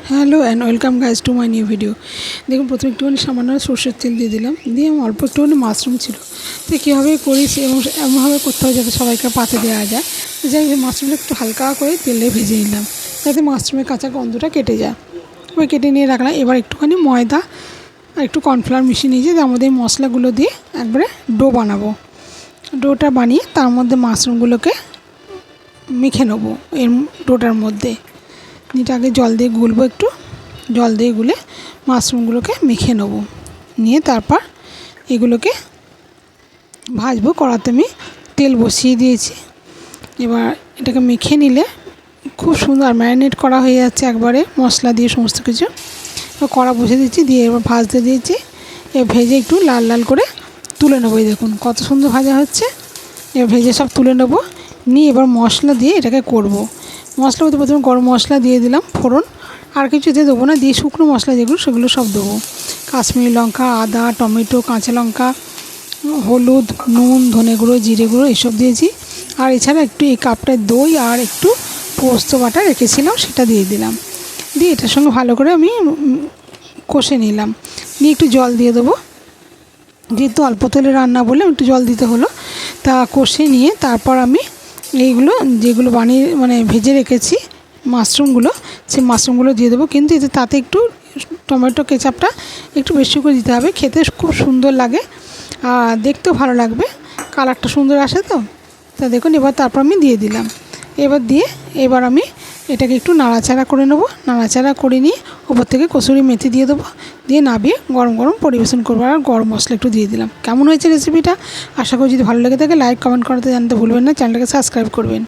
Hello and welcome guys to my new video. দেখুন প্রথমে একটুখানি সামান্য সর্ষের তেল দিয়ে দিলাম, দিয়ে অল্প একটুখানি মাশরুম ছিল। তো কীভাবে করিস এবং এমনভাবে করতে হবে যাতে সবাইকে পাতে দেওয়া যায়। যাই হোক মাশরুমটা একটু হালকা করে তেলে ভেজে নিলাম যাতে মাশরুমের কাঁচা গন্ধটা কেটে যায়। এবার কেটে নিয়ে রাখলাম। এবার একটুখানি ময়দা আর একটু কর্নফ্লাওয়ার মিশিয়ে নিয়েছি, তার মধ্যে এই মশলাগুলো দিয়ে একবারে ডো বানাবো। ডোটা বানিয়ে তার মধ্যে মাশরুমগুলোকে মেখে নেবো এর ডোটার মধ্যে। এটা আগে জল দিয়ে গুলবো, একটু জল দিয়ে গুলে মাশরুমগুলোকে মেখে নেবো। নিয়ে তারপর এগুলোকে ভাজবো। কড়াতে আমি তেল বসিয়ে দিয়েছি। এবার এটাকে মেখে নিলে খুব সুন্দর ম্যারিনেট করা হয়ে যাচ্ছে একবারে মশলা দিয়ে সমস্ত কিছু। এবার কড়া বসিয়ে দিচ্ছি, দিয়ে এবার ভাজতে দিয়েছি। এবার ভেজে একটু লাল লাল করে তুলে নেবো। এই দেখুন কত সুন্দর ভাজা হচ্ছে। এবার ভেজে সব তুলে নেবো। নিয়ে এবার মশলা দিয়ে এটাকে করবো। মশলা বলতে প্রথমে গরম মশলা দিয়ে দিলাম, ফোড়ন, আর কিছু দিয়ে দেবো না। দিয়ে শুকনো মশলা যেগুলো সেগুলো সব দেবো। কাশ্মীরি লঙ্কা, আদা, টমেটো, কাঁচা লঙ্কা, হলুদ, নুন, ধনে গুঁড়ো, জিরে গুঁড়ো এসব দিয়েছি। আর এছাড়া একটু এই কাপটায় দই আর একটু পোস্ত বাটা রেখেছিলাম, সেটা দিয়ে দিলাম। দিয়ে এটার সঙ্গে ভালো করে আমি কষে নিলাম। নিয়ে একটু জল দিয়ে দেবো, যেহেতু অল্প তেলে রান্না বলে একটু জল দিতে হলো। তা কষে নিয়ে তারপর আমি এইগুলো যেগুলো বানিয়ে ভেজে রেখেছি মাশরুমগুলো, সেই মাশরুমগুলো দিয়ে দেবো। কিন্তু এতে তাতে একটু টমেটো কেচাপটা একটু বেশি করে দিতে হবে, খেতে খুব সুন্দর লাগে আর দেখতেও ভালো লাগবে, কালারটা সুন্দর আসে। তো দেখুন এবার তারপর আমি দিয়ে দিলাম। এবার আমি এটাকে একটু নাড়াচাড়া করে নেবো। নাড়াচাড়া করে নিয়ে ওপর থেকে কসুরি মেথি দিয়ে দেবো। দিয়ে নাবিয়ে গরম গরম পরিবেশন করবো। আর গরম মশলা একটু দিয়ে দিলাম। কেমন হয়েছে রেসিপিটা? আশা করি যদি ভালো লেগে থাকে লাইক কমেন্ট করতে জানতে ভুলবেন না, চ্যানেলটাকে সাবস্ক্রাইব করবেন।